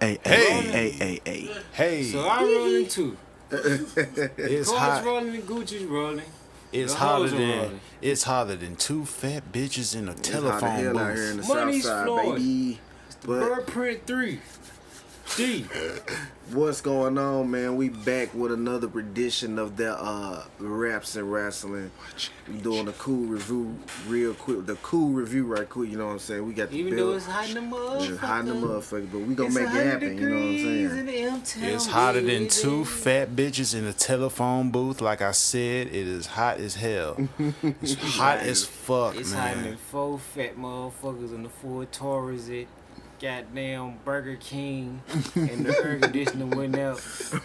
Hey. So I'm rolling too. It's Cole's hot. rolling and Gucci's rolling. It's The hotter hoes are than rolling. it's hotter than two fat bitches in a It's hot as telephone hell out here in booth. the Money's south side, flowing. baby. The But Bird Print 3. D. what's going on, man? We back with another edition of the Raps and Wrestling. We doing a cool review real quick. The cool review right quick, you know what I'm saying? We got the Even bill. though it's hot in the motherfucker. It's hot in the motherfucker, but we gonna It's make it 100 happen, you know what I'm degrees saying? in the M-Town, It's hotter than baby. two fat bitches in a telephone booth. Like I said, it is hot as hell. It's hot as fuck, It's hot than man. 4 fat motherfuckers in the Ford Taurus at goddamn Burger King, and the air conditioner went out. At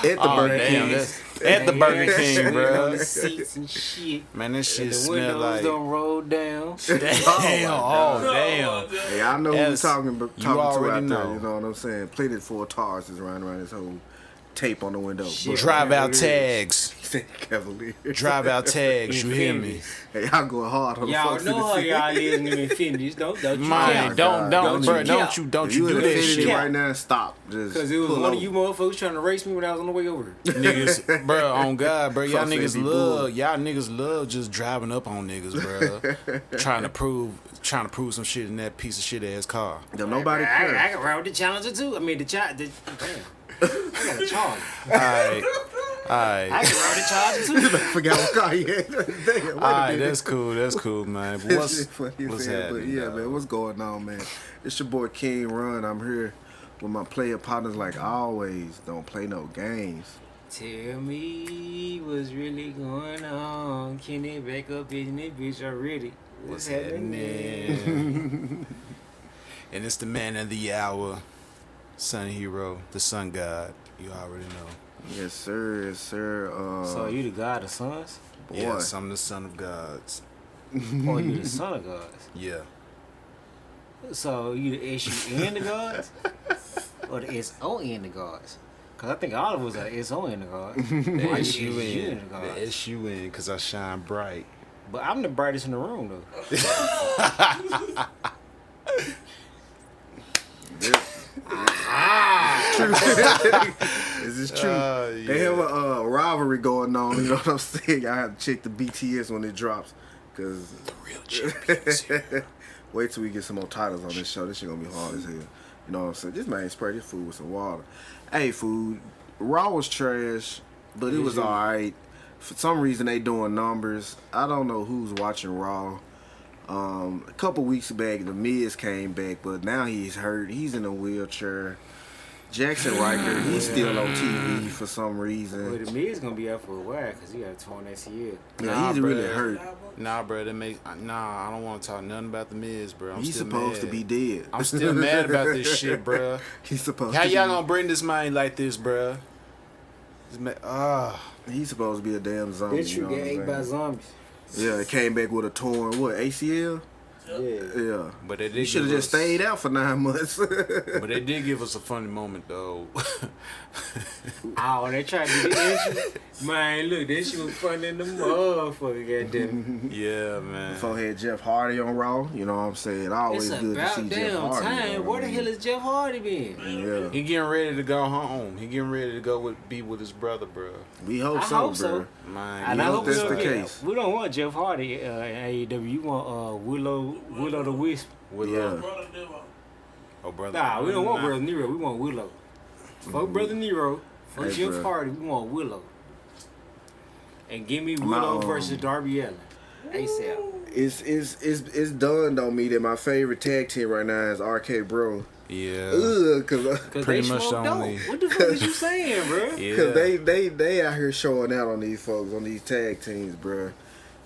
the Oh, Burger damn, King. that's at the Burger And King, shit on bro. the seats and shit. Man, this shit The smell windows like don't roll down. damn. Oh, damn. Hey, I know who we Yes, talking you to already out there, know. you know what I'm saying? Plenty for Taurus is running around this whole tape on the window. Shit. Drive out tags. He said Cavalier. Drive out tags. You hear me? Hey, y'all going hard on the Y'all folks know how in the y'all live in Infinities. Don't you Man, count. don't, Don't bro, you don't count. you If do in that Infinity shit. right now, stop. Just Because it was pull one over. of you motherfuckers trying to race me when I was on the way over here. Niggas, bro, on God, bro, y'all Folks ain't niggas be love, bull. y'all niggas love just driving up on niggas, bro. trying to prove some shit in that piece of shit ass car. Don't nobody I care. can ride with the Challenger too. I mean, damn. I got a Charger. Alright, I alright, can ride the Charger too. Forgot what car he had. Damn, wait a alright. minute. That's cool, man. But That what's shit funny as what's hell, happening? But yeah, dog? man, what's going on, man? It's your boy King Run. I'm here with my player partners like always. Don't play no games. Tell me what's really going on. Can they back up in this bitch already? What's happening? And it's the man of the hour, Sun Hero, the Sun God. You already know. Yes, sir. Yes, sir. So you the god of sons? boy. Yes, I'm the son of gods. Or you the son of gods? Yeah. So you the S-U-N the gods? Or the S-O-N the gods? Because I think all of us are S-O-N the gods. The Or you S-U-N. the gods. The S-U-N, because I shine bright. But I'm the brightest in the room, though. This is true. They have a rivalry going on. You know what I'm saying? I have to check the BTS when it drops. Because The real champions here. wait till we get some more titles on this show. This shit gonna be hard as hell. You know what I'm saying? This man sprayed his food with some water. Hey, food. Raw was trash, but it was alright. For some reason, they doing numbers. I don't know who's watching Raw. A couple weeks back, The Miz came back, but now he's hurt. He's in a wheelchair. Jackson Riker, he's still on TV for some Well, reason. the Miz gonna be out for a while because he got a torn ACL. Yeah, Nah, he's really bruh. hurt. Nah, bro, I don't want to talk nothing about the Miz, bro. I'm He's still supposed to mad. be dead. I'm still mad about this shit, bro. He's supposed How to y'all be. gonna bring this man like this, bro? He's supposed to be a damn zombie. Bitch, You you know get what ate I'm by saying? zombies. Yeah, it came back with a torn ACL. Yeah. Yeah. But they did You should have give just us- stayed out for 9 months. But they did give us a funny moment though. Oh, they tried to get intro. Man, look, that shit was funny in the motherfucker, goddamn. Yeah, man. Before had Jeff Hardy on Raw, you know what I'm saying? Always It's good to see about Jeff damn Hardy. time. you know Where what the I hell mean? is Jeff Hardy been? Yeah. He getting ready to go home. He getting ready to go be with his brother, bro. We hope I so, hope bro. so. Man, And I hope hope that's we the don't case. We don't want Jeff Hardy in AEW. You want Willow the Wisp. Willow. Yeah. Oh, brother. Nah, we don't want Brother Nero. We want Willow. Fuck Brother Nero. Fuck Hey, Jeff bro. Hardy. We want Willow. And give me My, Willow versus Darby Allin. ASAP. It's dawned on me that my favorite tag team right now is RK Bro. Yeah. Cause Cause Pretty they much smoke the only- dope. What the fuck is you saying, bro? Yeah. they out here showing out on these folks, on these tag teams, bro.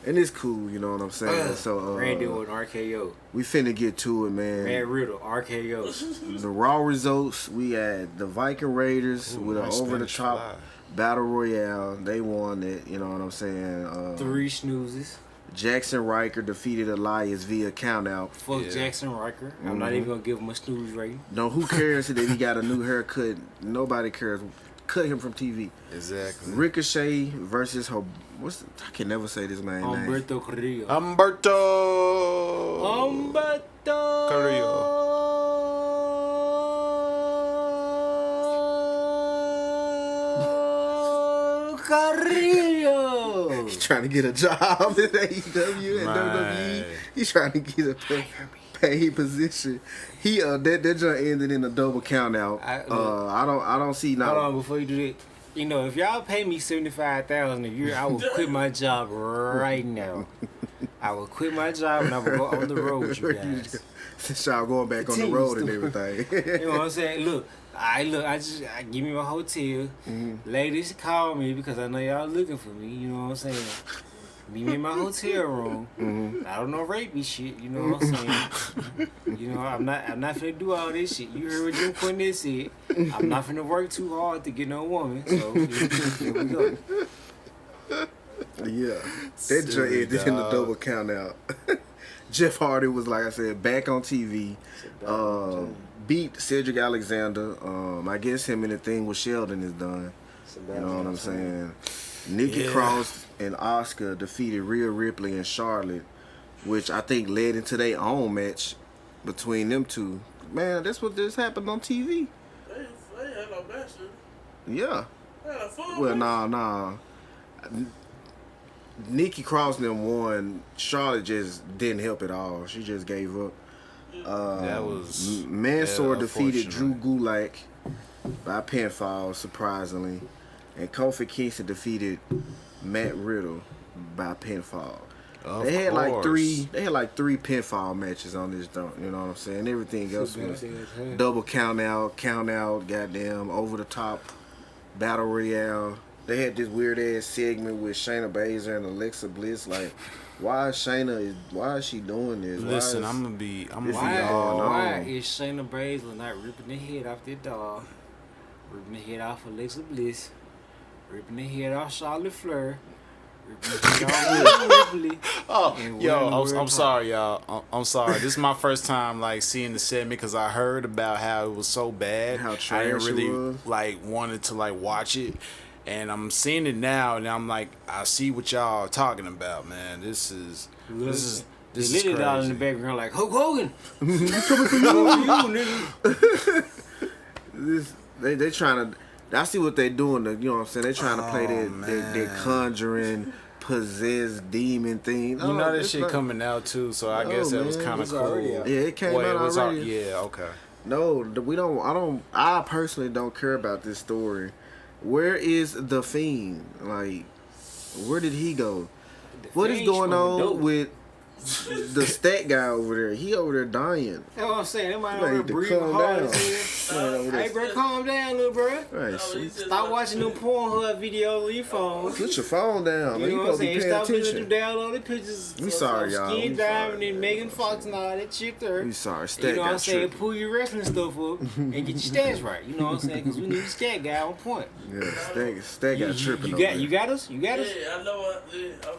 And it's cool, you know what I'm saying? So Randy with RKO. we finna get to it, man. Matt Riddle, RKO. The Raw results, we had the Viking Raiders with an nice over the Spanish top fly. battle royale. They won it, you know what I'm saying? 3 snoozes. Jackson Riker defeated Elias via countout. Fuck Yeah. Jackson Riker. I'm not even gonna give him a snooze rating. No, who cares that he got a new haircut? Nobody cares. Cut him from TV. Exactly. Ricochet versus her. I can never say this man's name. Humberto Carrillo. Humberto. Humberto Carrillo. Carrillo. He's trying to get a job in AEW and WWE. He's trying to get a paid position. He that joint ended in a double count out. I don't see now. Hold on, before you do that. You know, if y'all pay me $75,000 a year, I will quit my job right now. I will quit my job and I will go on the road with you guys. Since y'all going back on the road and everything. You know what I'm saying? Look, I give me my hotel. Ladies call me because I know y'all looking for me. You know what I'm saying? Meet me in my hotel room. I don't know rapey shit. You know what I'm saying? You know I'm not finna do all this shit. You heard what Jim Cornette said. I'm not finna work too hard to get no woman. So here we go. Yeah, that joint ended in the double count out. Jeff Hardy was, like I said, back on TV. Beat Cedric Alexander. I guess him and the thing with Sheldon is done. You know what I'm saying? Nikki Cross and Asuka defeated Rhea Ripley and Charlotte, which I think led into their own match between them two. Man, that's what just happened on TV. They had no match. Yeah. They had a fun Well, match. nah. Nikki Cross and them won. Charlotte just didn't help at all. She just gave up. That was Mansoor defeated Drew unfortunate. Gulak by pinfall, surprisingly, and Kofi Kingston defeated Matt Riddle by pinfall. They had like three pinfall matches on this joint. You know what I'm saying? Everything else was double count out, goddamn over the top battle royale. They had this weird ass segment with Shayna Baszler and Alexa Bliss. Like, why is she doing this? Listen, why I'm gonna be Why is Shayna Baszler not ripping the head off that dog? Ripping the head off Alexa Bliss. Ripping the head off Charlotte Flair. Ripping the head off Rhea Ripley. I'm sorry, y'all. I'm sorry. This is my first time like seeing the segment because I heard about how it was so bad. How I trash didn't really it was. like wanted to like watch it, and I'm seeing it now, and I'm like, I see what y'all are talking about, man. This is The crazy. little dog in the background like, Hulk Hogan. Coming for you, nigga. They trying to. I see what they doing. You know what I'm saying? They trying to play that conjuring, possessed demon thing. You know that shit coming out too, so I guess that was kind of It's cool. already out. Yeah, it came out already. Yeah, okay. No, we don't. I personally don't care about this story. Where is the Fiend? Like, where did he go? What is Fiend's going from the on dope. with the stat guy over there? He over there dying. That's what I'm saying. That man You over there need to breathing calm hard down. as hell. Man over there. Hey, bro, calm down, little bro. Right, see? Stop watching them Pornhub videos on your phone. Put your phone down. You Man. know You what I'm supposed to be saying? paying Stop looking at attention. them downloaded pictures. We sorry, y'all. Skin We Diamond sorry. and Megan Fox and all that shit there. We sorry. You Stat know what I'm got saying? tripping. Pull your wrestling stuff up and get your stats right. You know what I'm saying? Because we need a stat guy on point. Yeah, Stat got tripping. You got us? You got us? Yeah, I know what.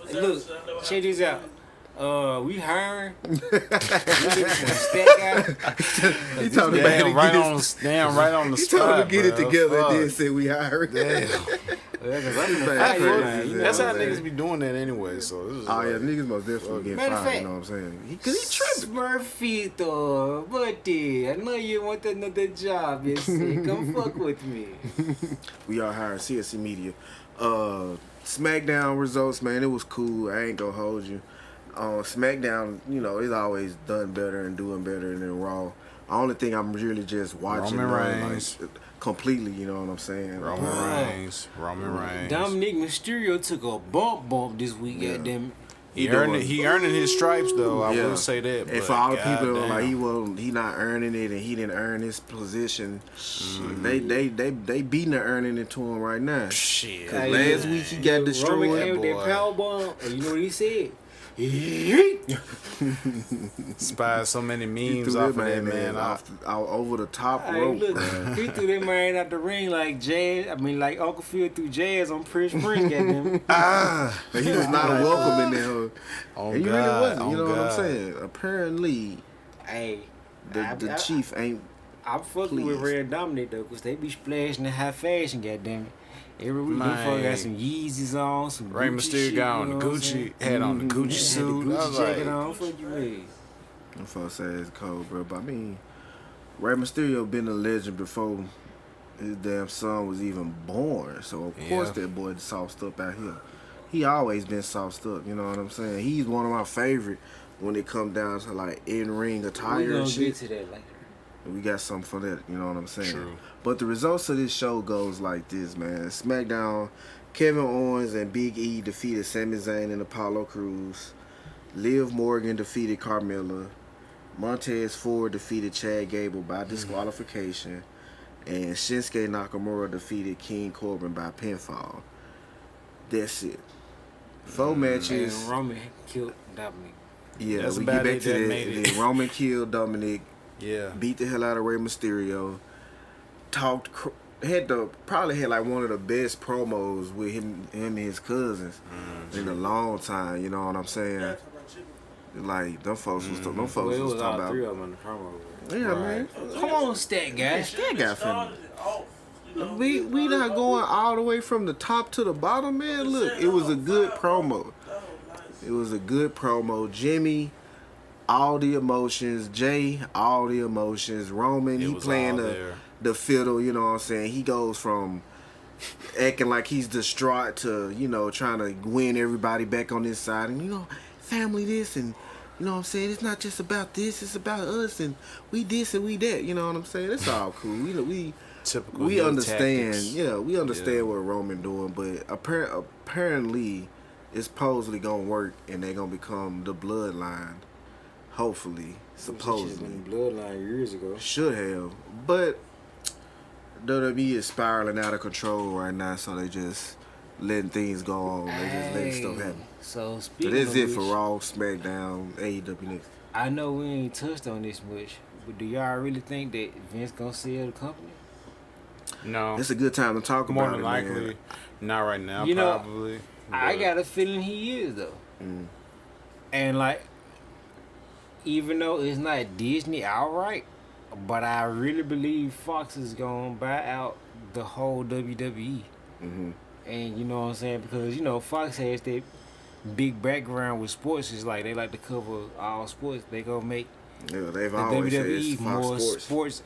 Hey, look, check this out. We hiring. We looking for a stat guy. He told me Damn right on the He spot. told him to get it bro. together and Fuck. then say we hired. Damn. Well, 'cause I'm finna Bad fire you, crazy, man. You know man. That's what how I'm saying? niggas be doing that anyway. So this is Oh yeah, like, niggas most definitely getting Matter of fired. You fact- know what I'm saying? Cause he tripping. Smurfito, buddy, I know you want another job, you see. Come fuck with me. We are hiring CSC Media. SmackDown results, man. It was cool. I ain't gonna hold you. SmackDown, you know, it's always done better and doing better than Raw. The only thing I'm really just watching Roman Raw, Reigns. like, completely. You know what I'm saying? Roman Reigns. Dominic Mysterio took a bump this week, Yeah. goddamn. He earning his stripes though. I Yeah. will say that. And but for all the people that goddamn. were like he not earning it and he didn't earn his position, they beating the earning it to him right now. Shit. Cause last week he got Roman destroyed. came with that boy. power bomb, and you know what he said? Spied so many He memes threw off of that that man man. off over the top Hey, rope. look, Man. he threw that man out the ring like like Uncle Phil threw Jazz on Prince, goddamn. But he was not welcome in there. Oh And he God. really wasn't. You know what I'm God. saying? Apparently, Hey, the chief ain't. I'm fucking with Please. Red Dominic though, 'cause they be splashing in high fashion, goddamn it. Every week, them Man. folks got some Yeezys on, some Rey Gucci Mysterio shit, got on you the know what I'm saying? Gucci, had on the Gucci Had suit. the I Gucci was jacket like, on. Fuck you, mean? Them folks say it's cold, bro. But I mean, Rey Mysterio been a legend before his damn son was even born. So of course Yeah. that boy sauced up out here. He always been sauced up, you know what I'm saying? He's one of my favorite when it come down to like in-ring We attire gonna and get shit. to that later. We got something for that, you know what I'm saying? True. But the results of this show goes like this, man. SmackDown, Kevin Owens and Big E defeated Sami Zayn and Apollo Crews. Liv Morgan defeated Carmella. Montez Ford defeated Chad Gable by disqualification. And Shinsuke Nakamura defeated King Corbin by pinfall. That's it. 4 matches. And Roman killed Dominic. Yeah, That's we about get back it. to That that. made it. Then Roman killed Dominic. Yeah. Beat the hell out of Rey Mysterio. Probably had like one of the best promos with him and his cousins in a long time. You know what I'm saying? Yeah, talking about chicken. Like them folks was Well, talking it was all about. three of them in the promo. Yeah, Right. man. Come on, stat guy. That guy finna. Started it off, you know. We not going all the way from the top to the bottom, man. Look, it was a good promo. Oh, nice. It was a good promo. Jimmy, all the emotions. Jay, all the emotions. Roman, It he was playing all the there. the fiddle, you know what I'm saying? He goes from acting like he's distraught to, you know, trying to win everybody back on his side. And, you know, family this and, you know what I'm saying? It's not just about this, it's about us and we this and we that, you know what I'm saying? It's all cool. We Typical. we heel understand, tactics. yeah, we understand Yeah. what Roman doing, but apparently it's supposedly gonna work and they're gonna become the bloodline. Hopefully, supposedly. Bloodline years ago. Should have, but WWE is spiraling out of control right now, so they just letting things go on. They just letting stuff happen. So But speaking that's of it which, for Raw, SmackDown, AEW next. I know we ain't touched on this much, but do y'all really think that Vince gonna sell the company? No. It's a good time to talk More about than it, likely. man. Not right now, You know, probably. I but- got a feeling he is though. Mm. And like, even though it's not Disney outright, but I really believe Fox is gonna buy out the whole WWE. Mm-hmm. And you know what I'm saying? Because you know Fox has that big background with sports. It's like they like to cover all sports. They gonna make Yeah, they've the always said WWE it's more Fox Sports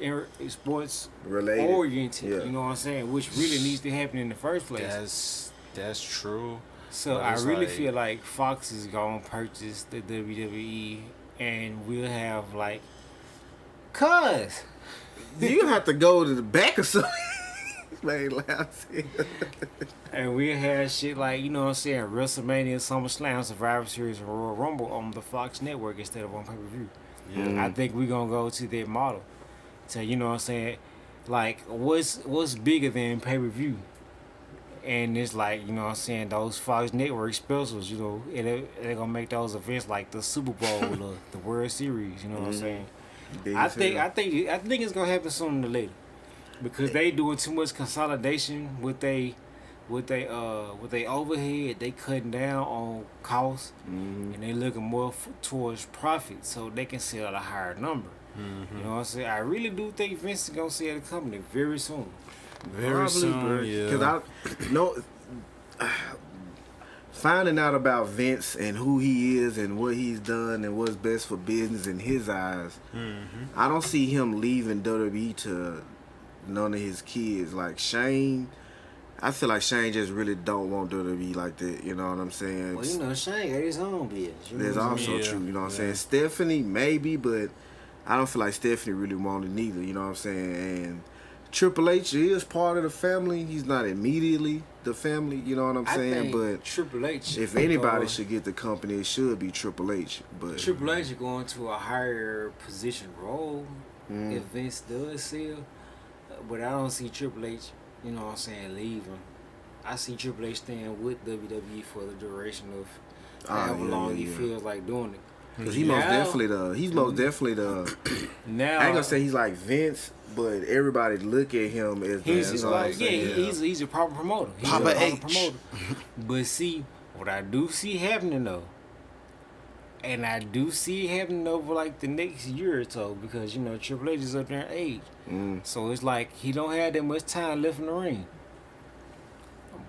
sports related. oriented. Yeah. You know what I'm saying? Which really needs to happen in the first place. That's true. So but I it's really like- feel like Fox is gonna purchase the WWE, and we'll have like, cuz You have to go to the back of something. Man, loud. and we'll have shit like, you know what I'm saying, WrestleMania, SummerSlam, Survivor Series, and Royal Rumble on the Fox network instead of on pay-per-view. Yeah. I think we're gonna go to that model. So you know what I'm saying? Like what's bigger than pay-per-view? And it's like, you know what I'm saying, those Fox Network specials, you know, and they're gonna make those events like the Super Bowl or the World Series, you know what I'm saying? I think it's gonna happen sooner or later. Because they doing too much consolidation with they overhead, they cutting down on costs and they looking more towards profit so they can sell at a higher number. You know what I'm saying? I really do think Vince is gonna sell the company very soon. Very soon, Because yeah. I know finding out about Vince and who he is and what he's done and what's best for business in his eyes, I don't see him leaving WWE to none of his kids. Like Shane, I feel like Shane just really don't want WWE like that. You know what I'm saying? Well, you know, Shane got his own business. You know That's what I'm also saying? Yeah. true. You know what I'm Yeah. saying? Stephanie maybe, but I don't feel like Stephanie really wanted neither. You know what I'm saying? And Triple H is part of the family. He's not immediately the family. You know what I'm I saying? think But Triple H. if anybody should get the company, it should be Triple H. But Triple H is going to a higher position role if Vince does sell. But I don't see Triple H, you know what I'm saying, leaving. I see Triple H staying with WWE for the duration of however long he feels like doing it. Cause he's most definitely the. Now I ain't gonna say he's like Vince, but everybody look at him as he's the. like he's a proper promoter. He's Papa a proper H. promoter. But see, what I do see happening though, and I do see it happening over like the next year or so, because you know Triple H is up there in age, so it's like he don't have that much time left in the ring.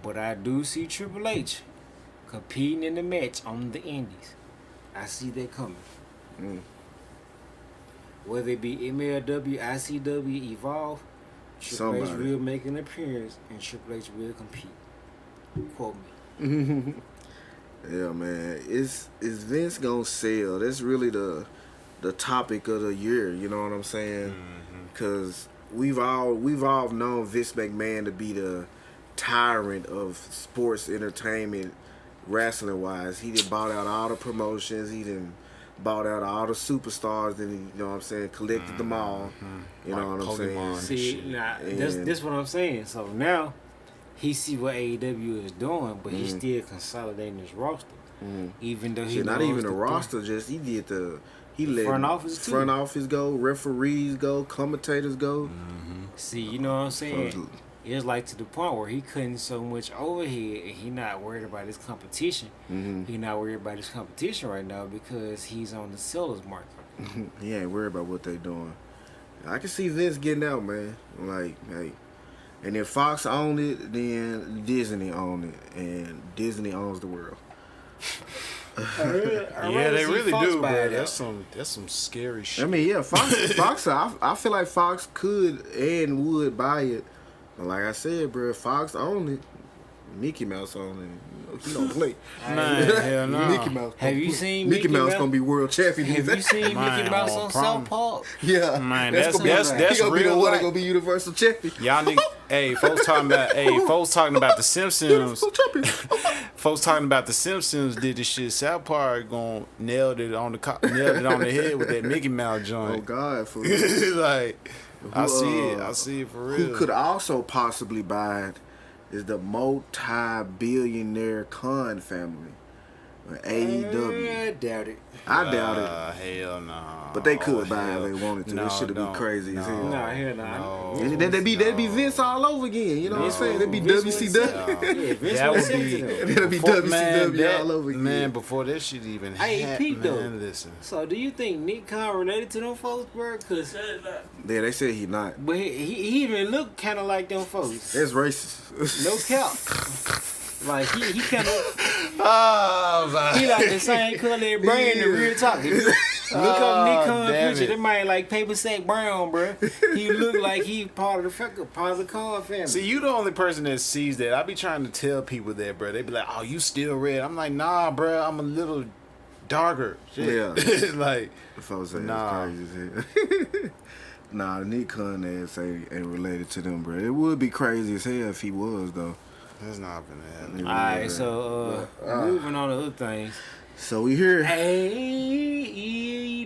But I do see Triple H competing in the match on the Indies. I see that coming. Whether it be MLW, ICW, Evolve, Triple H Somebody. will make an appearance and Triple H will compete. Quote me. Yeah, man. Is Vince gonna sell? That's really the topic of the year. You know what I'm saying? Because we've all known Vince McMahon to be the tyrant of sports entertainment, wrestling wise. He done bought out all the promotions. He done bought out all the superstars. And you know what I'm saying? Collected them all. You know Like what I'm Pokemon. saying? See, now this what I'm saying. So now he see what AEW is doing, but he's still consolidating his roster. Even though he Shit, not knows even the the roster. Just he let front office too. front office go, referees go, commentators go. See, you know what I'm saying? It's like to the point where he couldn't so much overhead, and he not worried about his competition. He not worried about his competition right now because he's on the sellers market. He ain't worried about what they doing. I can see Vince getting out, man. Like, hey. And if Fox owned it, then Disney owned it. And Disney owns the world. Yeah, they really do, bro. That's some scary shit. I mean, yeah, Fox I feel like Fox could and would buy it. But like I said, bro, Fox owned it. Mickey Mouse owned it. He don't play. Man, hell no. Mickey Mouse. Have you seen Mickey Mouse gonna be world champion? Have you seen Man, Mickey Mouse on on prom. South Park? Yeah, Man, gonna be- that's he gonna be the real one that life. gonna be Universal champion. Y'all niggas, folks talking about the Simpsons. Universal champion. Folks talking about the Simpsons did this shit. South Park nailed it on the head with that Mickey Mouse Oh joint. God, for Like, I see it for real. who could also possibly buy it is the multi-billionaire Khan family, AEW. I doubt it. I doubt it, Hell no. but they could buy it if they wanted to. No, This shit would be don't. crazy as hell. No. Nah, hell nah. And that'd be Vince all over again. You know what I'm saying? That'd be Vince WCW. Yeah, Vince That would would send be it to them. That'd be WCW all over again. Man, before that shit even Hey, happened, Pete, though. man, listen. So do you think Nick Khan related to them folks, bro? Cause Said that. Yeah, they said he not. but he even looked kind of like them folks. That's racist. No cap. Like he kind of Oh, man. he like the same color brain in real talk. Look up Nick Khan damn picture. it. That man like paper sack brown, bro. He look like he part of the Khan family. See, you the only person that sees that. I be trying to tell people that, bro. They be like, "Oh, you still red?" I'm like, "Nah, bro. I'm a little darker." Shit. Yeah. like, If I was saying Nah. it's crazy as hell. Nah, Nick Khan ass ain't related to them, bro. It would be crazy as hell if he was, though. that's not gonna happen. It Alright, would. so moving on to other things. So we here. AEW.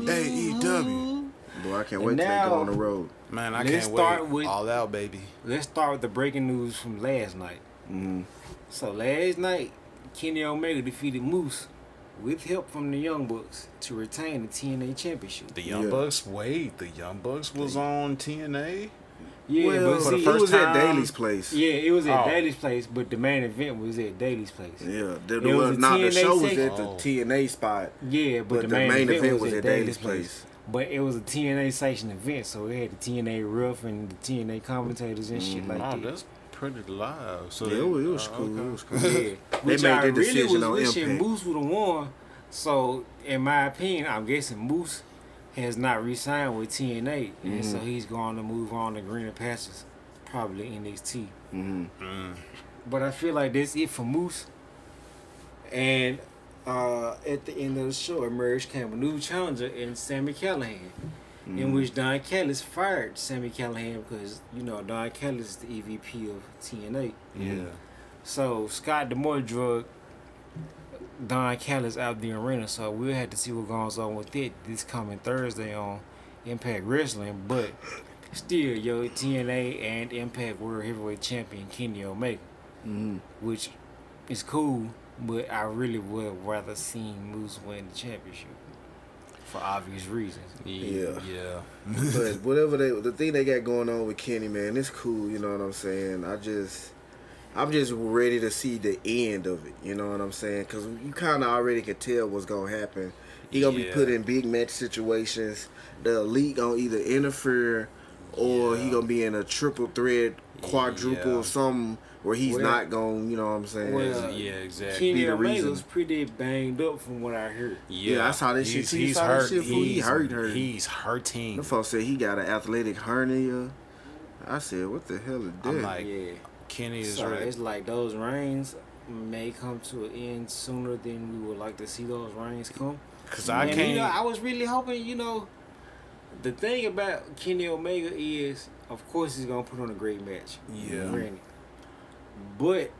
AEW. Boy, I can't wait till they now- go on the road. Man, I Let's can't start wait. with- All out, baby. Let's start with the breaking news from last night. So last night, Kenny Omega defeated Moose with help from the Young Bucks to retain the TNA Championship. The Young Yeah. Bucks. Wait, the Young Bucks was on TNA. Yeah, Well, but for the see, first it was time- at Daly's place. yeah, it was at Oh. Daly's place, but the main event was at Daly's place. Yeah, It was a the TNA show was section. at the Oh. TNA spot, Yeah, but the main event was at Daly's place. But it was a TNA section event, so it had the TNA ref and the TNA commentators and shit like Oh, that. that's pretty live. So Yeah, it was cool. okay. It was cool. Yeah, which made I their really decision was on wishing Impact. Moose would have won. So, in my opinion, I'm guessing Moose has not re-signed with TNA, and so he's going to move on to greener pastures, probably NXT. But I feel like that's it for Moose. And at the end of the show, emerged came a new challenger in Sami Callihan, in which Don Callis fired Sami Callihan because Don Callis is the EVP of TNA. Yeah. So Scott D'Amore drug Don Callis out the arena, so we'll have to see what goes on with it this coming Thursday on Impact Wrestling. But still, TNA and Impact World Heavyweight Champion Kenny Omega, which is cool, but I really would rather see Moose win the championship for obvious reasons. Yeah. Yeah. But whatever the thing they got going on with Kenny, man, it's cool. You know what I'm saying? I'm just ready to see the end of it. You know what I'm saying? Because you kind of already can tell what's gonna happen. He gonna be Yeah. put in big match situations. The elite gonna either interfere or he Yeah. gonna be in a triple threat, quadruple, Yeah. or something where he's Well- not going. You know what I'm saying? Well, Yeah, exactly. Kenny Be the Omega's reason. pretty banged up from what I heard. Yeah, I saw that shit too. You He's saw that hurt. shit, fool? He hurt. He's hurting. The folks said he got an athletic hernia. I said, what the hell is that? I'm like, Yeah. Kenny is So ready. it's like those rains may come to an end sooner than we would like to see those rains come. Because I And, can't. you know, I was really hoping, you know, the thing about Kenny Omega is, of course, he's gonna put on a great match. Yeah. Granted. But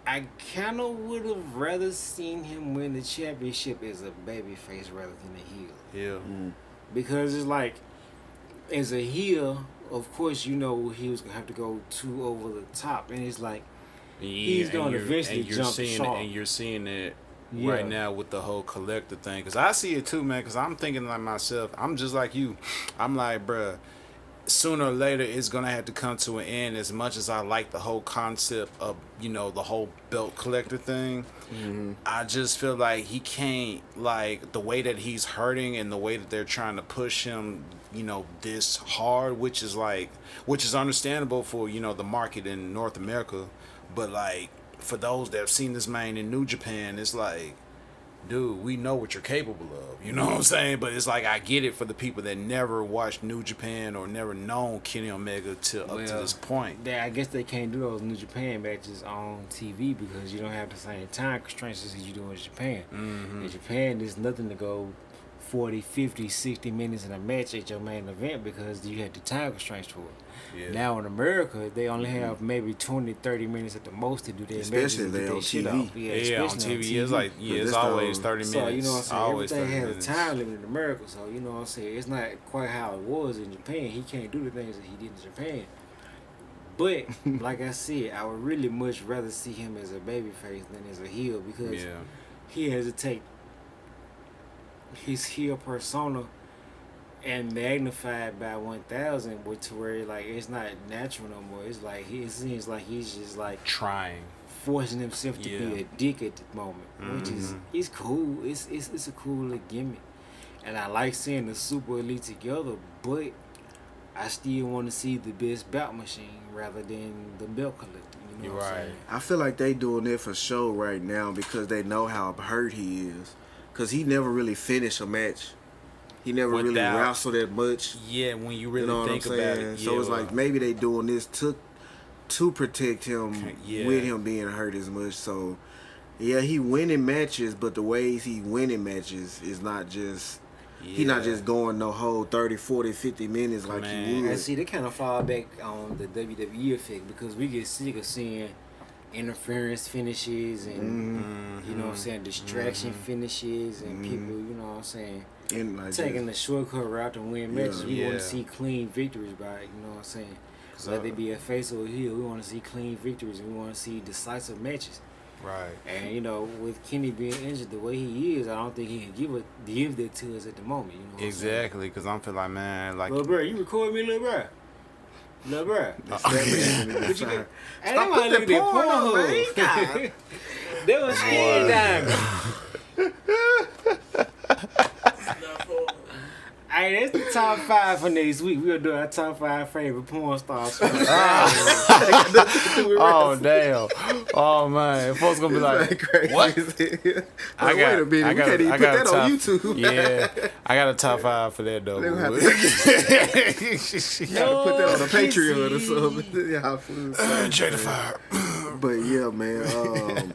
I kind of would have rather seen him win the championship as a babyface rather than a heel. Yeah. Because it's like, as a heel, of course, you know he was gonna have to go too over the top, and it's like, He's gonna eventually jump seeing sharp. it, and you're seeing it Yeah. right now with the whole collector thing. Because I see it too, man. Because I'm thinking like myself. I'm just like you. I'm like, bruh, sooner or later it's gonna have to come to an end. As much as I like the whole concept of, you know, the whole belt collector thing, I just feel like he can't, like, the way that he's hurting and the way that they're trying to push him, you know, this hard, which is understandable for, you know, the market in North America. But like, for those that have seen this man in New Japan, it's like, dude, we know what you're capable of. You know what I'm saying? But it's like, I get it for the people that never watched New Japan or never known Kenny Omega up to Well, this point. I guess they can't do those New Japan matches on TV because you don't have the same time constraints as you do in Japan. In Japan, there's nothing to go 40, 50, 60 minutes in a match at your main event because you had the time constraints for it. Yeah. Now in America, they only have maybe 20, 30 minutes at the most to do their Especially matches if and they get on their shit TV. off. Yeah, on especially TV, it's like, yeah, But it's this always time- 30 minutes. So, you know what I'm saying? Always Everything 30 has minutes. a time limit in America, so, you know what I'm saying? It's not quite how it was in Japan. He can't do the things that he did in Japan. But, like I said, I would really much rather see him as a babyface than as a heel because Yeah. he has to take his heel persona and magnified by 1,000, to where like it's not natural no more. It's like it seems like he's just like Trying. forcing himself to Yeah. be a dick at the moment, which is it's cool. It's a cool little gimmick, and I like seeing the Super Elite together. But I still want to see the best belt machine rather than the belt collector. You know You're what I'm right. saying? I feel like they doing it for show right now because they know how hurt he is. Because he never really finished a match. He never really Without- wrestled that much. Yeah, when you really You know what I'm think about saying? it. So yeah, it's like maybe they doing this to protect him Yeah. with him being hurt as much. So yeah, he winning matches, but the ways he winning matches is not just he not yeah. just going the whole 30, 40, 50 minutes like Man. he would. And see, they kind of fall back on the WWE effect because we get sick of seeing interference finishes and you know what I'm saying, distraction finishes and people, you know what I'm saying, And like taking the shortcut route to win matches. We want Yeah. to see clean victories by it, you know what I'm saying. So- Whether it be a face or a heel, we want to see clean victories and we want to see decisive matches. Right. And you know, with Kenny being injured the way he is, I don't think he can give that to us at the moment. You know what Exactly, because I'm feel like, man, like, I'm saying? Lil' bro, you record me, lil' bro. Lil' bro. Stop What you got? Hey, Stop that might look putting at porn up, man. Pornhub. That was skin diving. Not for Hey, that's the top 5 for next week. We'll do our top 5 favorite porn stars. oh damn, oh man, folks gonna be like, crazy. what? Wait I got- a minute, I we got- can't even I put got that a on top- YouTube. Yeah, I got a top 5 for that though. They gonna have boy. to- Gotta put that on the Patreon or something. Yeah, food. Jada Fire. But yeah, man.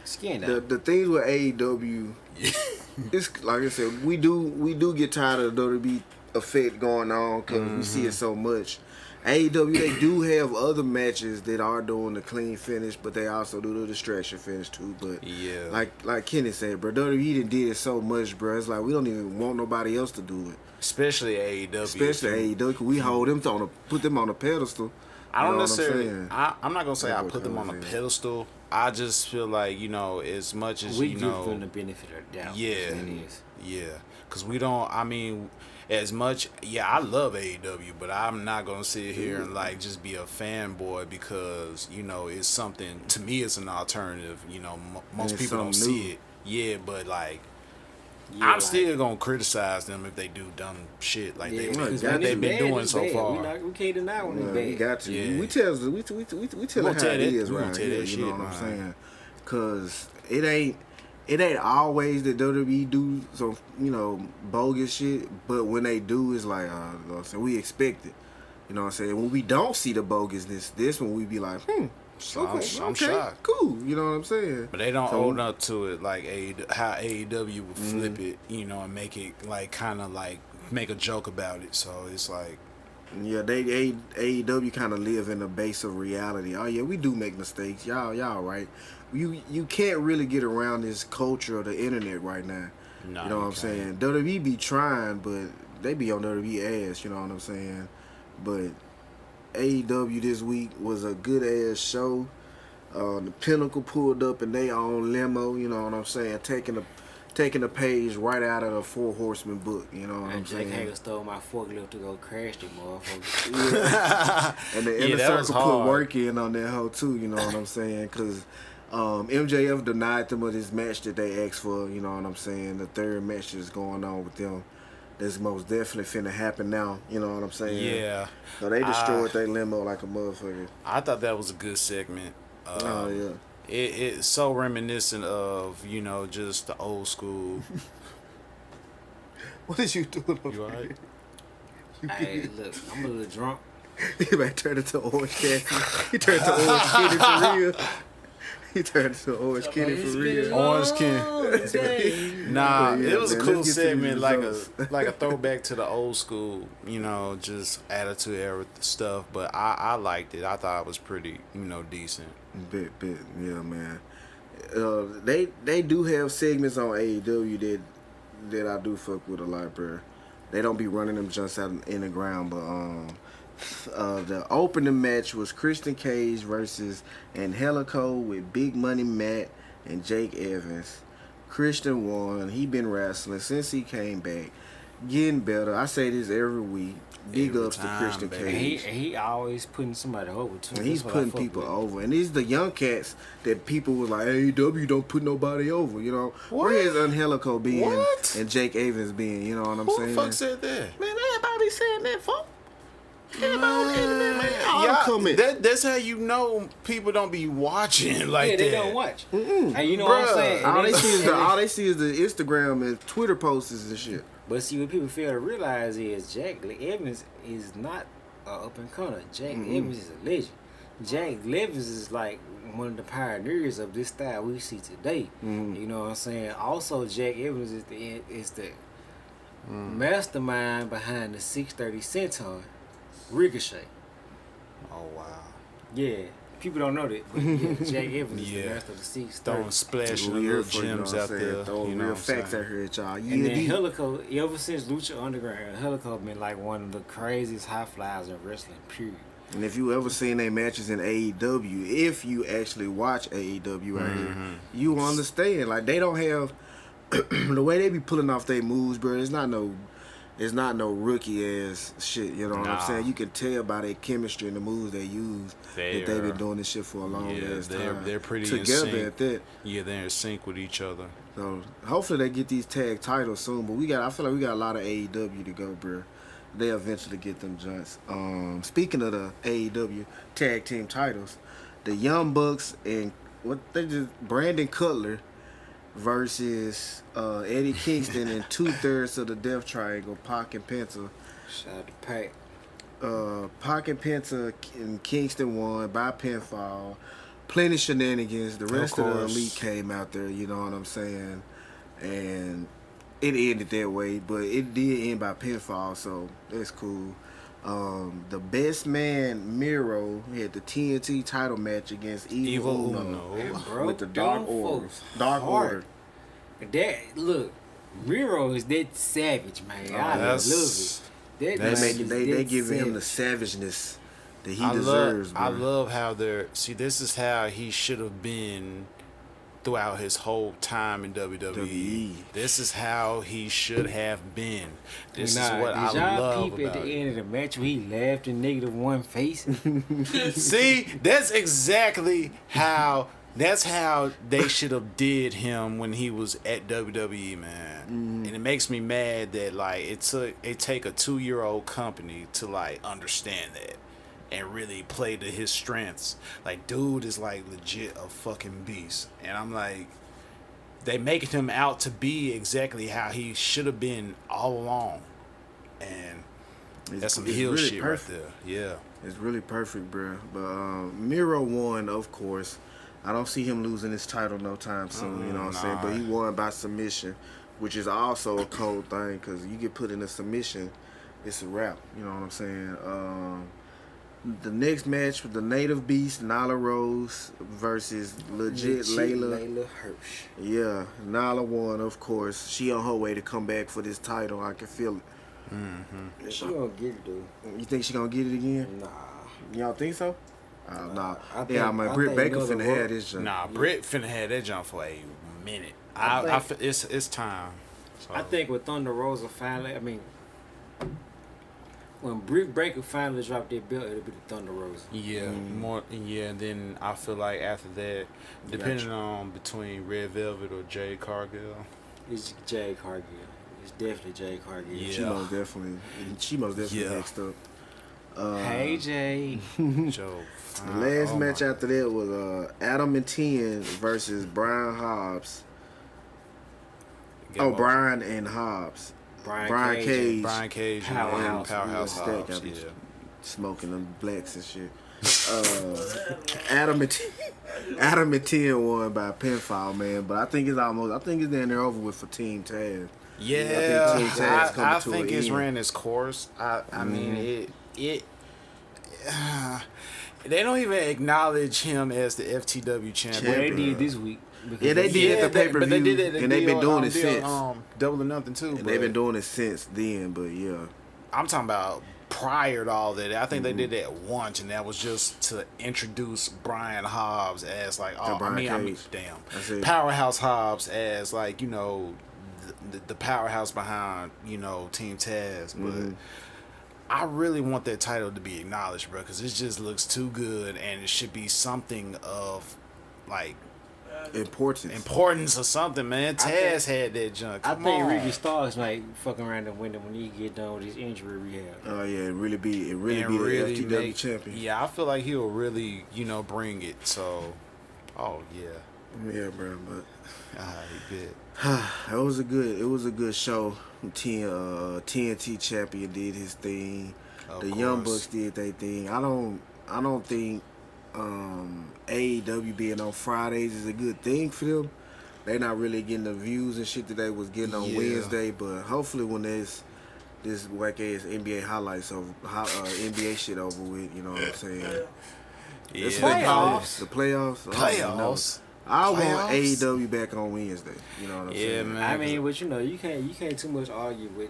Skin The diving. the things with AEW, it's like I said, we do get tired of the WWE effect going on because we see it so much. AEW, they do have other matches that are doing the clean finish, but they also do the distraction finish too. But Yeah. like Kenny said, bro, WWE done did it so much, bro. It's like we don't even want nobody else to do it, Especially AEW. especially AEW. 'Cause we hold them put them on a pedestal. I You don't know what I'm necessarily. saying? I'm not gonna say That's I what put them on a comes in. pedestal. I just feel like, you know, as much as We you give know, them the benefit of the doubt. Yeah. That is. yeah, because we don't. I mean, as much. Yeah, I love AEW, but I'm not gonna sit here and like just be a fanboy because, you know, it's something to me. It's an alternative. You know, most it's people don't something see new. it. Yeah, but like Yeah, I'm like- still gonna criticize them if they do dumb shit like Yeah, they because got what when they've it's been bad, doing it's so bad. far. We can't deny when Yeah, it's we bad. got to. Yeah. We tell it gonna how tell it that- is we gonna right tell here. that You know shit, what I'm man. saying? Cause it ain't always that WWE do some bogus shit, but when they do, it's like so we expect it. You know what I'm saying? When we don't see the bogusness, this one we be like, So I'm okay, shocked. cool. You know what I'm saying? But they don't So- own up to it like how AEW would flip it, and make it like kind of like make a joke about it. So it's like, Yeah, AEW kind of live in the base of reality. Oh yeah, we do make mistakes. Y'all right. You can't really get around this culture of the internet right now. nah, You know what I'm can't. saying? WWE be trying, but they be on WWE ass. You know what I'm saying? But AEW this week was a good ass show. The Pinnacle pulled up in their own limo. You know what I'm saying? Taking the page right out of the Four Horsemen book. You know what I'm And Jake saying? Hager stole my forklift to go crash the motherfucker. And the Yeah, inner that was circle put hard. work in on that hoe too, you know what I'm saying? Because MJF denied them of this match that they asked for, you know what I'm saying? The third match that's going on with them. That's most definitely finna happen now, you know what I'm saying? Yeah, So they destroyed their limo like a motherfucker. I thought that was a good segment. Oh, yeah. It's so reminiscent of just the old school. What is you doing over You alright? Hey, look, I'm a little drunk. He might turn into Orange Cassidy. He turned into Orange Kitty for real. He turned into Orange Kitty for real. Orange Nah, Yeah, it was a man, cool let's get to segment, the like results. a throwback to the old school, just attitude era stuff. But I liked it. I thought it was pretty, decent. Bit, yeah, man. They do have segments on AEW that I do fuck with a lot, bro. They don't be running them just out in the ground, but the opening match was Christian Cage versus Angelico with Big Money Matt and Jake Evans. Christian won. He been wrestling since he came back, getting better. I say this every week. Big Every ups to time, Christian baby. Cage. And he always putting somebody over too. And he's That's what I putting fuck people with. over. And these the young cats that people was like, AEW don't put nobody over, you know. Where is Angelico being What? and Jake Evans being, you know what I'm Who saying? the fuck said that? Man, everybody saying that, folk. Everybody on the internet, man. All Y'all- comment. that's how you know people don't be watching like Yeah, that. they don't watch. And you know what Bruh. I'm saying? all And they see is the Instagram and Twitter posts and shit. But see, what people fail to realize is Jack Evans is not a up and comer. Jack Evans is a legend. Jack Evans is like one of the pioneers of this style we see today. You know what I'm saying? Also, Jack Evans is the mastermind behind the 630 Centaur, Ricochet. Oh wow. Yeah, people don't know that, but yeah, Jack Evans is the Yeah. master of the 630. Throwing splash We little here for, you know gems what I'm out saying? there. Throwing You know real what I'm facts saying? out here at y'all. And then Yeah, Helico, ever since Lucha Underground, Helico been like one of the craziest high flyers in wrestling, period. And if you ever seen their matches in AEW, if you actually watch AEW right here, you understand. Like they don't have the way they be pulling off their moves, bro. It's not no rookie ass shit. You know what Nah. I'm saying? You can tell by their chemistry and the moves they use that they've been doing this shit for a long ass time. they're pretty in together sync. at that. Yeah, they're in sync with each other. So hopefully they get these tag titles soon. But I feel like we got a lot of AEW to go, bro. They eventually get them joints. Speaking of the AEW tag team titles, the Young Bucks and Brandon Cutler versus Eddie Kingston and 2/3 of the Death Triangle, Pac and Penta. Shout out to Pac. Pac and Penta and Kingston won by pinfall. Plenty shenanigans. The rest of the course. elite came out there, you know what I'm saying? And it ended that way, but it did end by pinfall, so that's cool. The best man, Miro, had the TNT title match against Evil Uno Bro, with the Dark them Order. folks Dark hard. Order. That look, Miro is that savage, man. I love it. That That's- man is They that giving him the savage. savageness that he deserves, bro. I love how this is how he should have been throughout his whole time in WWE. WWE. This is how he should have been. This Nah, is what I did y'all love peep about at the it. end of the match when he laughed in -1 face? See, that's exactly how That's how they should have did him when he was at WWE, man. And it makes me mad that like it take a 2-year-old company to like understand that and really play to his strengths. Like, dude is like legit a fucking beast, and I'm like, they making him out to be exactly how he should have been all along, and that's some heel really shit perfect. right there. Yeah. It's really perfect, bro. But Miro won, of course. I don't see him losing his title no time soon, you know what I'm saying? But he won by submission, which is also a cold thing because you get put in a submission, it's a wrap, you know what I'm saying? The next match with the Native Beast, Nyla Rose versus legit Layla. Hirsch. Yeah, Nyla won, of course. She on her way to come back for this title. I can feel it. She gonna get it, dude. You think she gonna get it again? Nah. Y'all think so? Nah. I Yeah, think- man, I Britt think Baker another finna world- have this jump. Nah, Britt finna have that jump for a minute. It's time. So. I think with Thunder Rosa finally, I mean, when Britt Baker finally dropped their belt, it'll be the Thunder Rosa. Yeah, more. Yeah, and then I feel like after that, depending on between Red Velvet or Jade Cargill. It's Jade Cargill. It's definitely Jade Cargill. Yeah. She most definitely Yeah. next up. Hey, Jade. Joe. The last match after that was Adam and Tien versus Brian Hobbs. Brian and Hobbs. Brian Cage. Brian Cage. and Powerhouse. Powerhouse Stack, Hobbs. I mean, Yeah. Smoking them blacks and shit. Adam and Tien won by pinfall, man. But I think it's down there over with for Team Taz. Yeah, Team Taz coming I to think an it's end. ran its course. I mean it. They don't even acknowledge him as the FTW champion. What they did this week. because Yeah, they did at the pay-per-view, but they did it at and they've been doing it deal, since. Double or Nothing too. And but they've been doing it since then, but yeah. I'm talking about prior to all that. I think they did that once, and that was just to introduce Brian Hobbs as like, Brian Cage. damn, That's it. Powerhouse Hobbs as like, you know, the powerhouse behind, you know, Team Taz. But I really want that title to be acknowledged, bro, because it just looks too good, and it should be something of like importance or something, man. Taz had that junk. I Come think on. Ricky Starks might fucking around and win it when he get done with his injury rehab. Oh yeah, it really be And the FTW make- champion. Yeah, I feel like he'll really, you know, bring it. So, yeah, Yeah, bro, but good. it was a good show. TNT champion did his thing. Of The Young course. Bucks did their thing. I don't think AEW being on Fridays is a good thing for them. They not really getting the views and shit that they was getting on Yeah. Wednesday, but hopefully when there's this whack ass NBA highlights of NBA shit over with, you know what I'm saying? Yeah. That's what they call it. Playoffs. The playoffs. Playoffs. I want Playoffs? AEW back on Wednesday. You know what I'm Yeah, saying? man. I mean, but you know, you can't too much argue with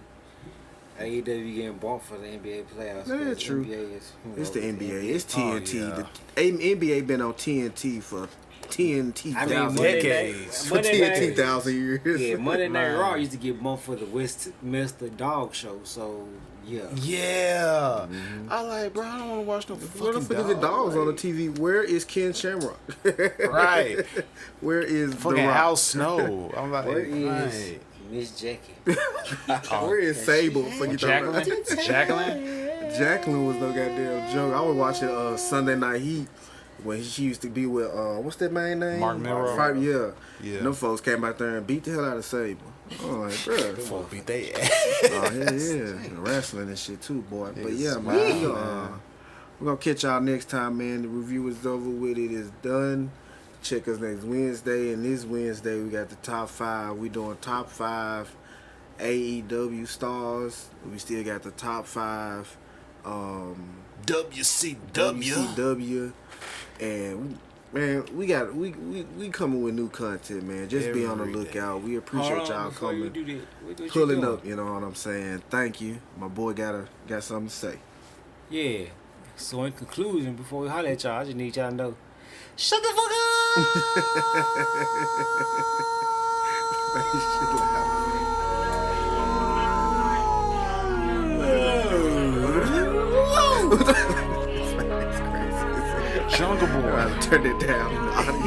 AEW getting bumped for the NBA playoffs. Yeah, because true. NBA is, It's the NBA. It's Oh, TNT. yeah. The NBA been on TNT for TNT I mean, thousand Monday decades. Night, for Monday TNT Night, 1,000 years. yeah, Monday Night Man. Raw used to get bumped for the Mr. Dog Show. So yeah, Yeah. I like, bro, I don't want to watch no Where the fucking fuck is the dogs on the like- TV? Where is Ken Shamrock? Right. Where is Fucking The Rock? Al Snow. I'm like, where is right. Miss Jackie? Where is Sable? Fuck you talking about? Jacqueline? Jacqueline? Jacqueline was no goddamn joke. I was watching Sunday Night Heat when she used to be with what's that man name? Mark Milrow. Yeah. Yeah. Them folks came out there and beat the hell out of Sable. I'm like, bruh. Folk beat they ass. Oh yeah. Wrestling and shit too, boy. But yeah, man. We're gonna catch y'all next time, man. The review is over with. It is done. Check us next Wednesday. And this Wednesday we got the top 5. We doing top 5 AEW stars. We still got the top 5 WCW. WCW. And man, we coming with new content, man. Just be on the Every day. lookout. We appreciate Hold on, y'all before you coming. do that, what you Pulling doing? up, you know what I'm saying? Thank you. My boy got something to say. Yeah. So in conclusion, before we holler at y'all, I just need y'all to know. Shut the fuck up! Jungle Boy. I turn it down in the audio.